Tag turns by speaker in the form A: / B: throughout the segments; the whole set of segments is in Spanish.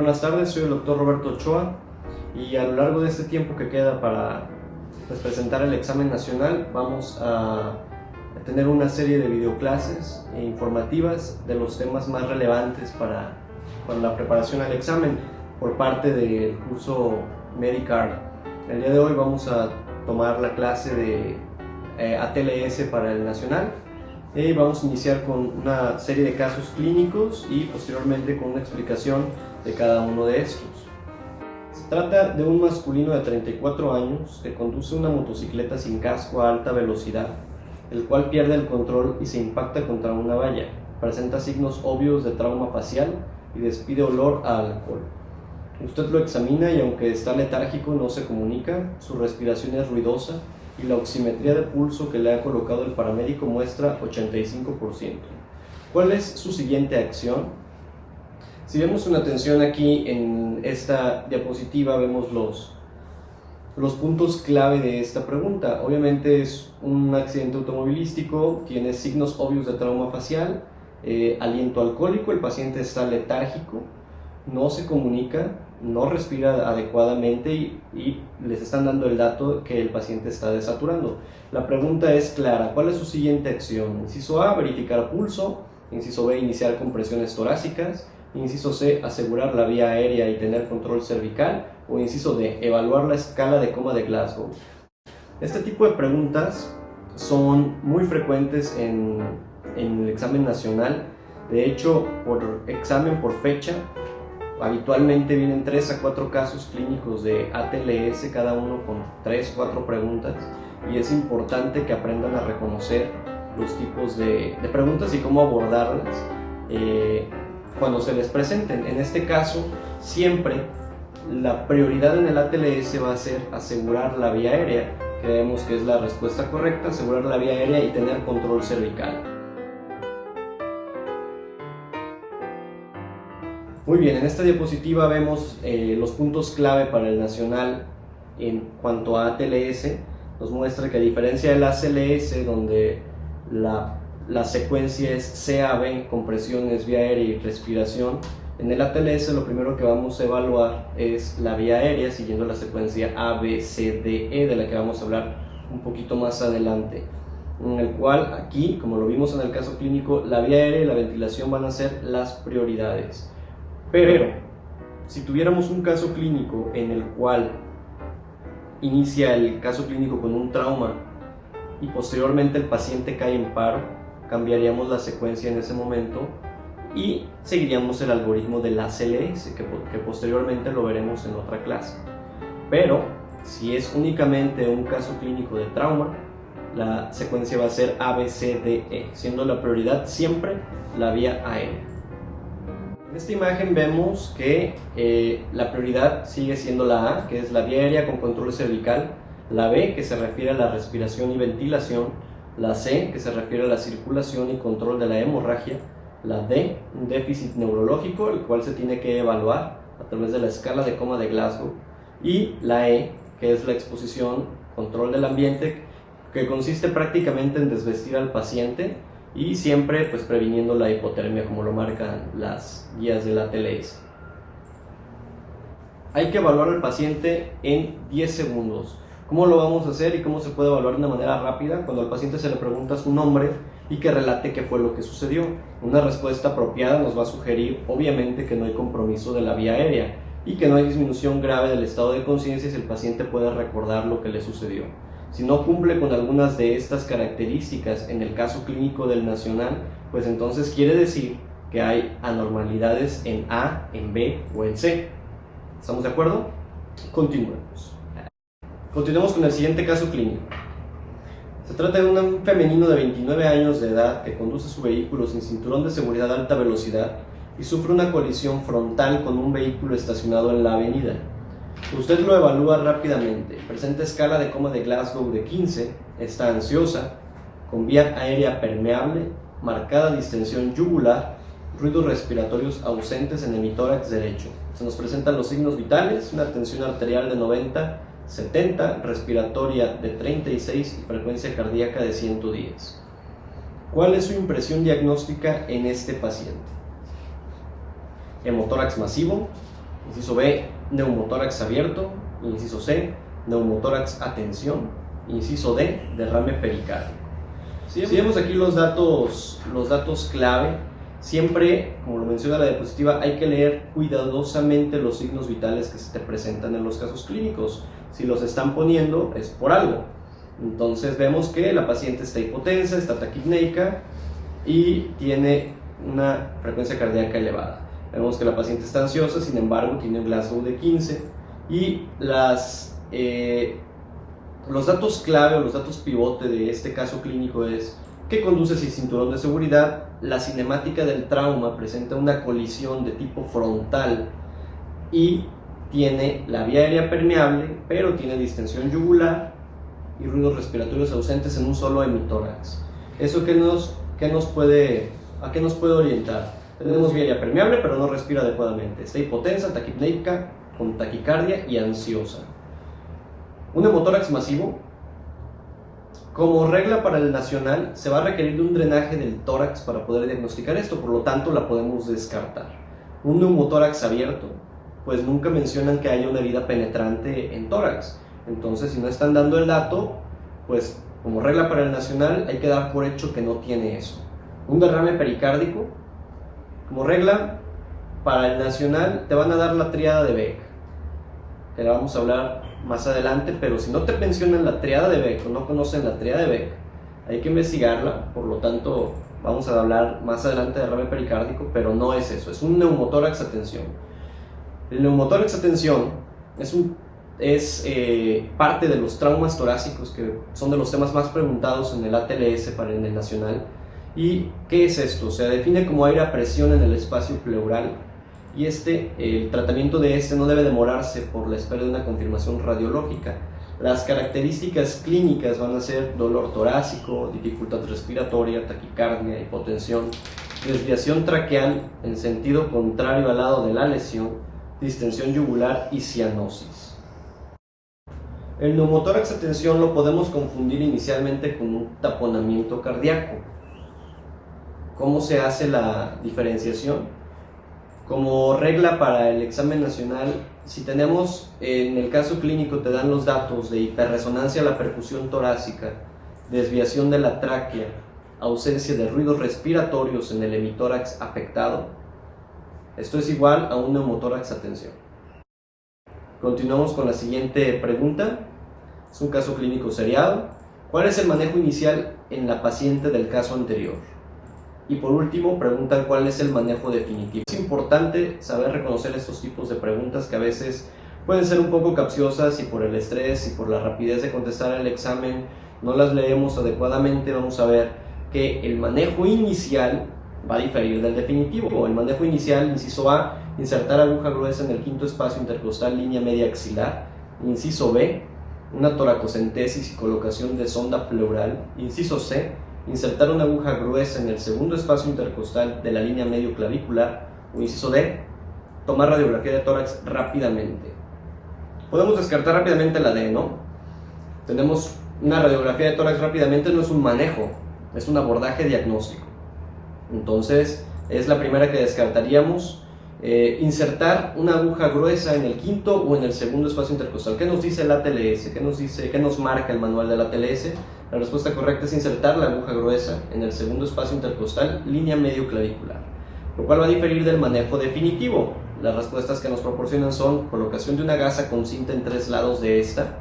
A: buenas tardes, soy el doctor Roberto Ochoa y a lo largo de este tiempo que queda para presentar el examen nacional vamos a tener una serie de videoclases informativas de los temas más relevantes para la preparación al examen por parte del curso Medicard. El día de hoy vamos a tomar la clase de ATLS para el nacional. Y vamos a iniciar con una serie de casos clínicos y posteriormente con una explicación de cada uno de estos. Se trata de un masculino de 34 años que conduce una motocicleta sin casco a alta velocidad, el cual pierde el control y se impacta contra una valla. Presenta signos obvios de trauma facial y despide olor a alcohol. Usted lo examina y aunque está letárgico no se comunica, su respiración es ruidosa y la oximetría de pulso que le ha colocado el paramédico muestra 85%. ¿Cuál es su siguiente acción? Si vemos una atención aquí en esta diapositiva, vemos los puntos clave de esta pregunta. Obviamente es un accidente automovilístico, tiene signos obvios de trauma facial, aliento alcohólico, el paciente está letárgico, no se comunica, no respira adecuadamente y les están dando el dato que el paciente está desaturando. La pregunta es clara, ¿cuál es su siguiente acción? Inciso A, verificar pulso. Inciso B, iniciar compresiones torácicas. Inciso C, asegurar la vía aérea y tener control cervical. O inciso D, evaluar la escala de coma de Glasgow. Este tipo de preguntas son muy frecuentes en el examen nacional. De hecho, por examen por fecha, habitualmente vienen 3 a 4 casos clínicos de ATLS, cada uno con 3 o 4 preguntas, y es importante que aprendan a reconocer los tipos de preguntas y cómo abordarlas cuando se les presenten. En este caso, siempre la prioridad en el ATLS va a ser asegurar la vía aérea. Creemos que es la respuesta correcta, asegurar la vía aérea y tener control cervical. Muy bien, en esta diapositiva vemos los puntos clave para el nacional en cuanto a ATLS. Nos muestra que a diferencia del ACLS, donde la secuencia es CAB, compresiones, vía aérea y respiración, en el ATLS lo primero que vamos a evaluar es la vía aérea siguiendo la secuencia ABCDE, de la que vamos a hablar un poquito más adelante, en el cual aquí, como lo vimos en el caso clínico, la vía aérea y la ventilación van a ser las prioridades. Pero, si tuviéramos un caso clínico en el cual inicia el caso clínico con un trauma y posteriormente el paciente cae en paro, cambiaríamos la secuencia en ese momento y seguiríamos el algoritmo del ACLS, que posteriormente lo veremos en otra clase. Pero, si es únicamente un caso clínico de trauma, la secuencia va a ser ABCDE, siendo la prioridad siempre la vía aérea. En esta imagen vemos que la prioridad sigue siendo la A, que es la vía aérea con control cervical, la B, que se refiere a la respiración y ventilación, la C, que se refiere a la circulación y control de la hemorragia, la D, un déficit neurológico, el cual se tiene que evaluar a través de la escala de coma de Glasgow, y la E, que es la exposición, control del ambiente, que consiste prácticamente en desvestir al paciente y siempre previniendo la hipotermia, como lo marcan las guías del ATLS. Hay que evaluar al paciente en 10 segundos. ¿Cómo lo vamos a hacer y cómo se puede evaluar de una manera rápida? Cuando al paciente se le pregunta su nombre y que relate qué fue lo que sucedió. Una respuesta apropiada nos va a sugerir, obviamente, que no hay compromiso de la vía aérea y que no hay disminución grave del estado de conciencia si el paciente puede recordar lo que le sucedió. Si no cumple con algunas de estas características en el caso clínico del nacional, pues entonces quiere decir que hay anormalidades en A, en B o en C. ¿Estamos de acuerdo? Continuemos. Continuemos con el siguiente caso clínico. Se trata de un femenino de 29 años de edad que conduce su vehículo sin cinturón de seguridad a alta velocidad y sufre una colisión frontal con un vehículo estacionado en la avenida. Usted lo evalúa rápidamente, presenta escala de coma de Glasgow de 15, está ansiosa, con vía aérea permeable, marcada distensión yugular, ruidos respiratorios ausentes en hemitórax derecho. Se nos presentan los signos vitales, una tensión arterial de 90/70, respiratoria de 36 y frecuencia cardíaca de 110. ¿Cuál es su impresión diagnóstica en este paciente? Hemotórax masivo, Inciso B, neumotórax abierto. Inciso C, neumotórax a tensión. Inciso D, derrame pericárdico. Si vemos aquí los datos clave, siempre, como lo menciona la diapositiva, hay que leer cuidadosamente los signos vitales que se te presentan en los casos clínicos. Si los están poniendo es por algo. Entonces vemos que la paciente está hipotensa, está taquipneica y tiene una frecuencia cardíaca elevada. Vemos que la paciente está ansiosa, sin embargo tiene un Glasgow de 15 y los datos clave o los datos pivote de este caso clínico es que conduce sin cinturón de seguridad, la cinemática del trauma presenta una colisión de tipo frontal y tiene la vía aérea permeable, pero tiene distensión yugular y ruidos respiratorios ausentes en un solo hemitórax. ¿Eso a qué nos puede orientar? Tenemos vía aérea permeable, pero no respira adecuadamente. Está hipotensa, taquipneica, con taquicardia y ansiosa. Un neumotórax masivo, como regla para el nacional, se va a requerir de un drenaje del tórax para poder diagnosticar esto, por lo tanto la podemos descartar. Un neumotórax abierto, pues nunca mencionan que haya una herida penetrante en tórax. Entonces, si no están dando el dato, pues como regla para el nacional hay que dar por hecho que no tiene eso. Un derrame pericárdico, como regla para el nacional te van a dar la tríada de Beck, que la vamos a hablar más adelante, pero si no te mencionan la tríada de Beck o no conocen la tríada de Beck, hay que investigarla. Por lo tanto, vamos a hablar más adelante de derrame pericárdico, pero no es eso, es un neumotórax a tensión. El neumotórax a tensión es parte de los traumas torácicos, que son de los temas más preguntados en el ATLS en el nacional. ¿Y qué es esto? Se define como aire a presión en el espacio pleural, y el tratamiento de no debe demorarse por la espera de una confirmación radiológica. Las características clínicas van a ser dolor torácico, dificultad respiratoria, taquicardia, hipotensión, desviación traqueal en sentido contrario al lado de la lesión, distensión yugular y cianosis. El neumotórax a tensión lo podemos confundir inicialmente con un taponamiento cardíaco. ¿Cómo se hace la diferenciación? Como regla para el examen nacional, si tenemos, en el caso clínico te dan los datos de hiperresonancia a la percusión torácica, desviación de la tráquea, ausencia de ruidos respiratorios en el hemitórax afectado, esto es igual a un neumotórax a tensión. Continuamos con la siguiente pregunta. Es un caso clínico seriado. ¿Cuál es el manejo inicial en la paciente del caso anterior? Y por último, preguntan cuál es el manejo definitivo. Es importante saber reconocer estos tipos de preguntas que a veces pueden ser un poco capciosas y por el estrés y por la rapidez de contestar el examen no las leemos adecuadamente. Vamos a ver que el manejo inicial va a diferir del definitivo. El manejo inicial, inciso A, insertar aguja gruesa en el quinto espacio intercostal, línea media axilar. Inciso B, una toracocentesis y colocación de sonda pleural. Inciso C, insertar una aguja gruesa en el segundo espacio intercostal de la línea medio clavicular. O inciso D, tomar radiografía de tórax rápidamente. Podemos descartar rápidamente la D, ¿no? Tenemos una radiografía de tórax rápidamente, no es un manejo, es un abordaje diagnóstico. Entonces, es la primera que descartaríamos. Insertar una aguja gruesa en el quinto o en el segundo espacio intercostal. ¿Qué nos dice el ATLS? ¿Qué nos marca el manual del ATLS? La respuesta correcta es insertar la aguja gruesa en el segundo espacio intercostal, línea medio clavicular, lo cual va a diferir del manejo definitivo. Las respuestas que nos proporcionan son colocación de una gasa con cinta en 3 lados de esta,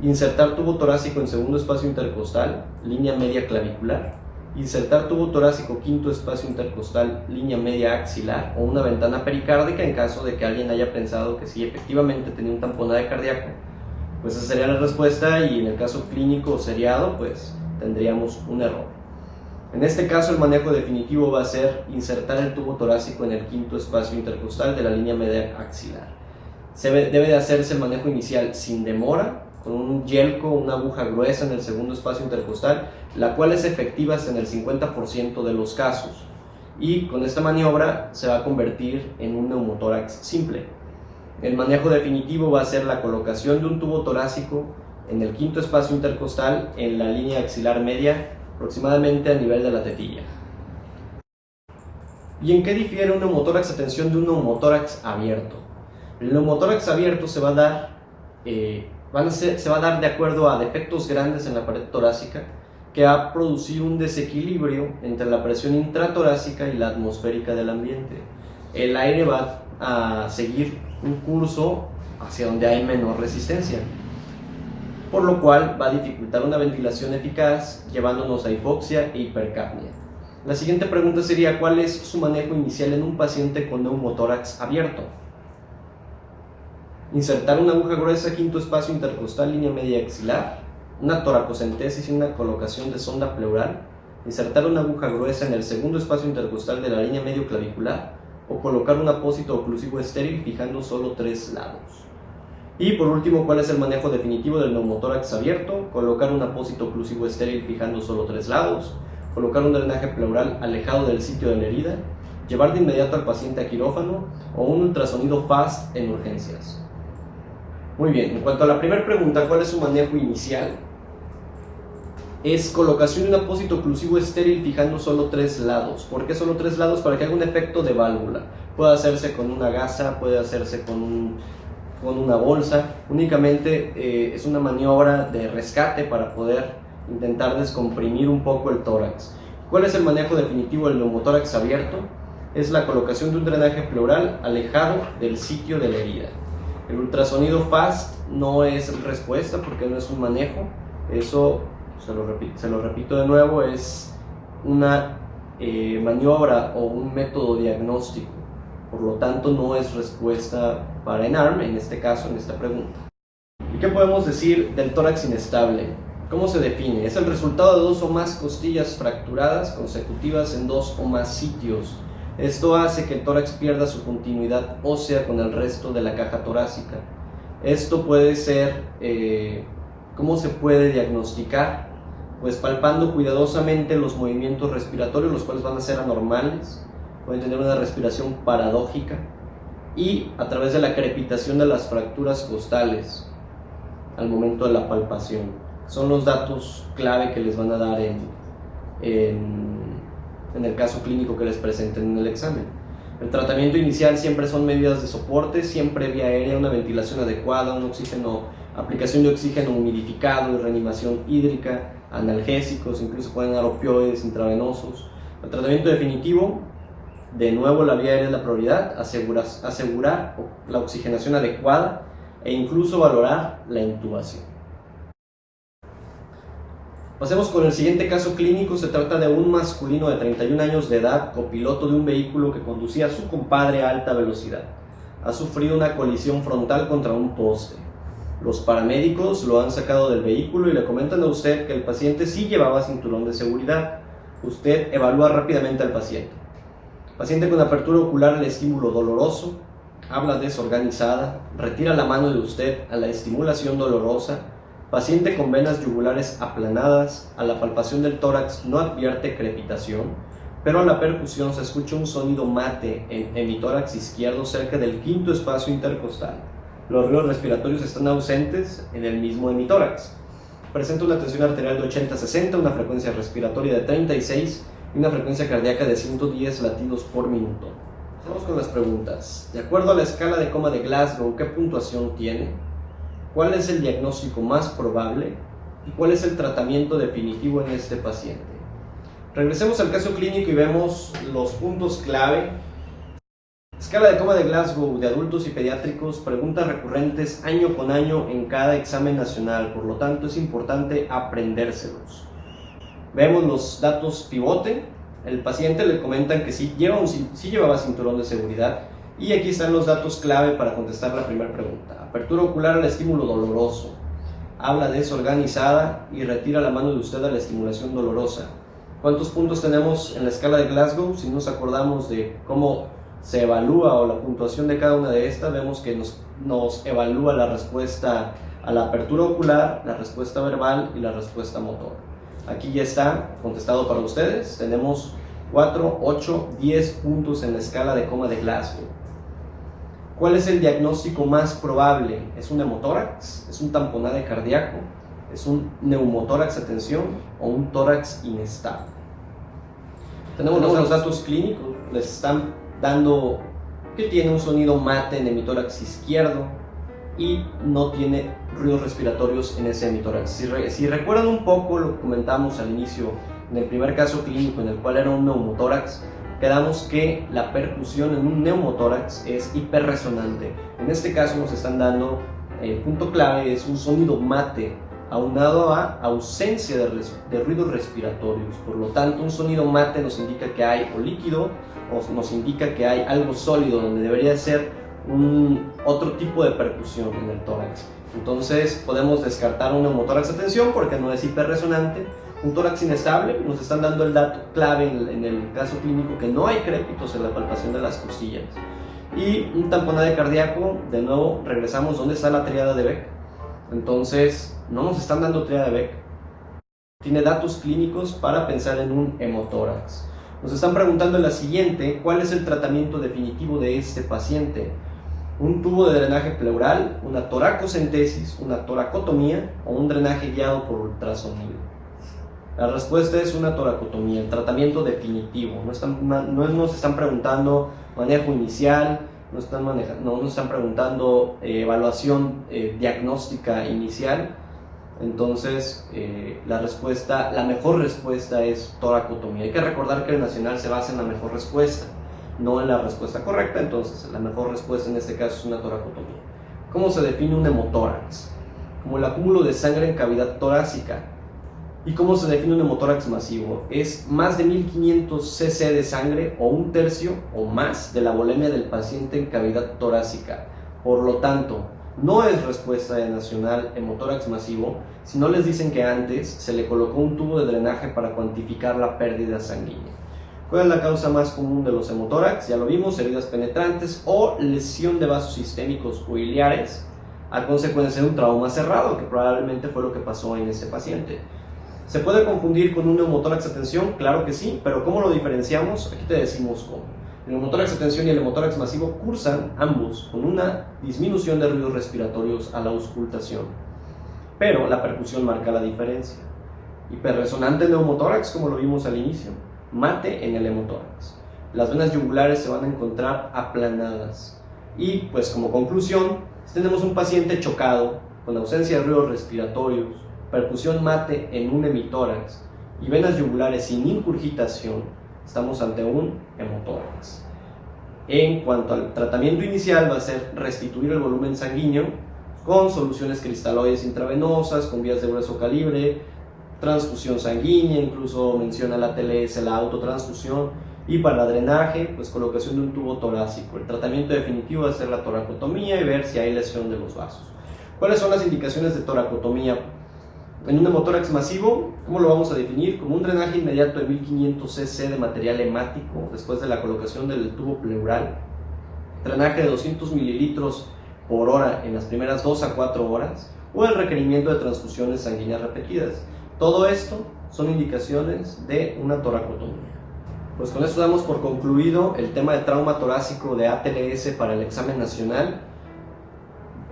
A: insertar tubo torácico en segundo espacio intercostal, línea media clavicular, insertar tubo torácico quinto espacio intercostal, línea media axilar, o una ventana pericárdica en caso de que alguien haya pensado que sí efectivamente tenía un tamponaje cardíaco. Pues esa sería la respuesta, y en el caso clínico seriado pues tendríamos un error. En este caso el manejo definitivo va a ser insertar el tubo torácico en el quinto espacio intercostal de la línea media axilar. Debe de hacerse el manejo inicial sin demora, con un yelco, una aguja gruesa en el segundo espacio intercostal, la cual es efectiva hasta en el 50% de los casos, y con esta maniobra se va a convertir en un neumotórax simple. El manejo definitivo va a ser la colocación de un tubo torácico en el quinto espacio intercostal en la línea axilar media, aproximadamente a nivel de la tetilla. ¿Y en qué difiere un neumotórax a tensión de un neumotórax abierto? El neumotórax abierto se va a dar, se va a dar de acuerdo a defectos grandes en la pared torácica que va a producir un desequilibrio entre la presión intratorácica y la atmosférica del ambiente. El aire va a seguir un curso hacia donde hay menor resistencia, por lo cual va a dificultar una ventilación eficaz, llevándonos a hipoxia e hipercapnia. La siguiente pregunta sería: ¿cuál es su manejo inicial en un paciente con neumotórax abierto? Insertar una aguja gruesa, quinto espacio intercostal, línea media axilar, una toracocentesis y una colocación de sonda pleural, insertar una aguja gruesa en el segundo espacio intercostal de la línea medio clavicular, o colocar un apósito oclusivo estéril fijando solo 3 lados. Y por último, ¿cuál es el manejo definitivo del neumotórax abierto? Colocar un apósito oclusivo estéril fijando solo 3 lados, colocar un drenaje pleural alejado del sitio de la herida, llevar de inmediato al paciente a quirófano o un ultrasonido FAST en urgencias. Muy bien, en cuanto a la primera pregunta, ¿cuál es su manejo inicial? Es colocación de un apósito oclusivo estéril fijando solo 3 lados. ¿Por qué solo 3 lados? Para que haga un efecto de válvula. Puede hacerse con una gasa, puede hacerse con una bolsa. Únicamente es una maniobra de rescate para poder intentar descomprimir un poco el tórax. ¿Cuál es el manejo definitivo del neumotórax abierto? Es la colocación de un drenaje pleural alejado del sitio de la herida. El ultrasonido FAST no es respuesta porque no es un manejo. Eso, se lo repito de nuevo, es una maniobra o un método diagnóstico. Por lo tanto, no es respuesta para ENARM, en este caso, en esta pregunta. ¿Y qué podemos decir del tórax inestable? ¿Cómo se define? Es el resultado de 2 o más costillas fracturadas consecutivas en 2 o más sitios. Esto hace que el tórax pierda su continuidad ósea con el resto de la caja torácica. Esto puede ser, ¿cómo se puede diagnosticar? Pues palpando cuidadosamente los movimientos respiratorios, los cuales van a ser anormales, pueden tener una respiración paradójica, y a través de la crepitación de las fracturas costales al momento de la palpación. Son los datos clave que les van a dar en el caso clínico que les presenten en el examen. El tratamiento inicial siempre son medidas de soporte, siempre vía aérea, una ventilación adecuada, aplicación de oxígeno humidificado y reanimación hídrica, analgésicos, incluso pueden dar opioides intravenosos. El tratamiento definitivo, de nuevo la vía aérea es la prioridad, asegurar la oxigenación adecuada e incluso valorar la intubación. Pasemos con el siguiente caso clínico. Se trata de un masculino de 31 años de edad, copiloto de un vehículo que conducía a su compadre a alta velocidad. Ha sufrido una colisión frontal contra un poste. Los paramédicos lo han sacado del vehículo y le comentan a usted que el paciente sí llevaba cinturón de seguridad. Usted evalúa rápidamente al paciente. Paciente con apertura ocular al estímulo doloroso, habla desorganizada, retira la mano de usted a la estimulación dolorosa. Paciente con venas yugulares aplanadas, a la palpación del tórax no advierte crepitación, pero a la percusión se escucha un sonido mate en hemitórax izquierdo cerca del quinto espacio intercostal. Los ríos respiratorios están ausentes en el mismo hemitórax. Presenta una tensión arterial de 80-60, una frecuencia respiratoria de 36 y una frecuencia cardíaca de 110 latidos por minuto. Vamos con las preguntas. De acuerdo a la escala de coma de Glasgow, ¿qué puntuación tiene? ¿Cuál es el diagnóstico más probable? ¿Y cuál es el tratamiento definitivo en este paciente? Regresemos al caso clínico y vemos los puntos clave. Escala de coma de Glasgow de adultos y pediátricos, preguntas recurrentes año con año en cada examen nacional, por lo tanto es importante aprendérselos. Vemos los datos pivote. El paciente le comentan que sí llevaba cinturón de seguridad. Y aquí están los datos clave para contestar la primera pregunta. Apertura ocular al estímulo doloroso. Habla desorganizada y retira la mano de usted a la estimulación dolorosa. ¿Cuántos puntos tenemos en la escala de Glasgow? Si nos acordamos de cómo se evalúa o la puntuación de cada una de estas, vemos que nos evalúa la respuesta a la apertura ocular, la respuesta verbal y la respuesta motor. Aquí ya está contestado para ustedes. Tenemos 4, 8, 10 puntos en la escala de coma de Glasgow. ¿Cuál es el diagnóstico más probable? ¿Es un hemotórax? ¿Es un tamponade cardíaco? ¿Es un neumotórax a tensión o un tórax inestable? Tenemos los datos clínicos. Les están dando que tiene un sonido mate en el hemitórax izquierdo y no tiene ruidos respiratorios en ese hemitórax. Si recuerdan un poco lo que comentamos al inicio en el primer caso clínico, en el cual era un neumotórax, quedamos que la percusión en un neumotórax es hiperresonante. En este caso nos están dando, el punto clave es un sonido mate aunado a ausencia de ruidos respiratorios. Por lo tanto, un sonido mate nos indica que hay o líquido o nos indica que hay algo sólido donde debería ser otro tipo de percusión en el tórax. Entonces podemos descartar un neumotórax de tensión porque no es hiperresonante. Un tórax inestable, nos están dando el dato clave en el caso clínico que no hay crépitos en la palpación de las costillas. Y un tamponaje cardíaco, de nuevo regresamos, ¿dónde está la tríada de Beck? Entonces no nos están dando tríada de Beck. Tiene datos clínicos para pensar en un hemotórax. Nos están preguntando en la siguiente, ¿cuál es el tratamiento definitivo de este paciente? Un tubo de drenaje pleural, una toracocentesis, una toracotomía o un drenaje guiado por ultrasonido. La respuesta es una toracotomía, el tratamiento definitivo. No nos están preguntando manejo inicial, no nos están preguntando evaluación diagnóstica inicial. Entonces, la mejor respuesta es toracotomía. Hay que recordar que el nacional se basa en la mejor respuesta, no en la respuesta correcta. Entonces, la mejor respuesta en este caso es una toracotomía. ¿Cómo se define un hemotórax? Como el acúmulo de sangre en cavidad torácica. ¿Y cómo se define un hemotórax masivo? Es más de 1500 cc de sangre o un tercio o más de la volemia del paciente en cavidad torácica. Por lo tanto, no es respuesta de nacional hemotórax masivo si no les dicen que antes se le colocó un tubo de drenaje para cuantificar la pérdida sanguínea. ¿Cuál es la causa más común de los hemotórax? Ya lo vimos, heridas penetrantes o lesión de vasos sistémicos o iliares a consecuencia de un trauma cerrado, que probablemente fue lo que pasó en ese paciente. ¿Se puede confundir con un neumotórax de tensión? Claro que sí, pero ¿cómo lo diferenciamos? Aquí te decimos cómo. El neumotórax de tensión y el hemotórax masivo cursan ambos con una disminución de ruidos respiratorios a la auscultación, pero la percusión marca la diferencia. Hiperresonante neumotórax, como lo vimos al inicio, mate en el hemotórax. Las venas yugulares se van a encontrar aplanadas. Y pues como conclusión, si tenemos un paciente chocado, con ausencia de ruidos respiratorios, percusión mate en un hemitórax y venas yugulares sin ingurgitación, estamos ante un hemotórax. En cuanto al tratamiento inicial, va a ser restituir el volumen sanguíneo con soluciones cristaloides intravenosas, con vías de grueso calibre, transfusión sanguínea, incluso menciona la ATLS, la autotransfusión, y para drenaje, pues colocación de un tubo torácico. El tratamiento definitivo va a ser la toracotomía y ver si hay lesión de los vasos. ¿Cuáles son las indicaciones de toracotomía? En un hemotórax masivo, ¿cómo lo vamos a definir? Como un drenaje inmediato de 1500 cc de material hemático después de la colocación del tubo pleural, drenaje de 200 mililitros por hora en las primeras 2 a 4 horas, o el requerimiento de transfusiones sanguíneas repetidas. Todo esto son indicaciones de una toracotomía. Pues con esto damos por concluido el tema de trauma torácico de ATLS para el examen nacional.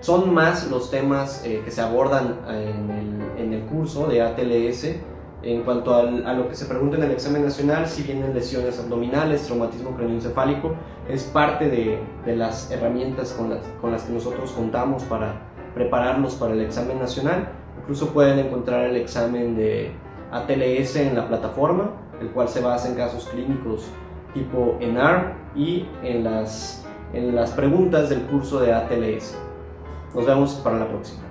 A: Son más los temas que se abordan en el curso de ATLS. En cuanto a lo que se pregunta en el examen nacional, si vienen lesiones abdominales, traumatismo craneoencefálico, es parte de las herramientas con las que nosotros contamos para prepararlos para el examen nacional. Incluso pueden encontrar el examen de ATLS en la plataforma, el cual se basa en casos clínicos tipo ENAR y en las preguntas del curso de ATLS. Nos vemos para la próxima.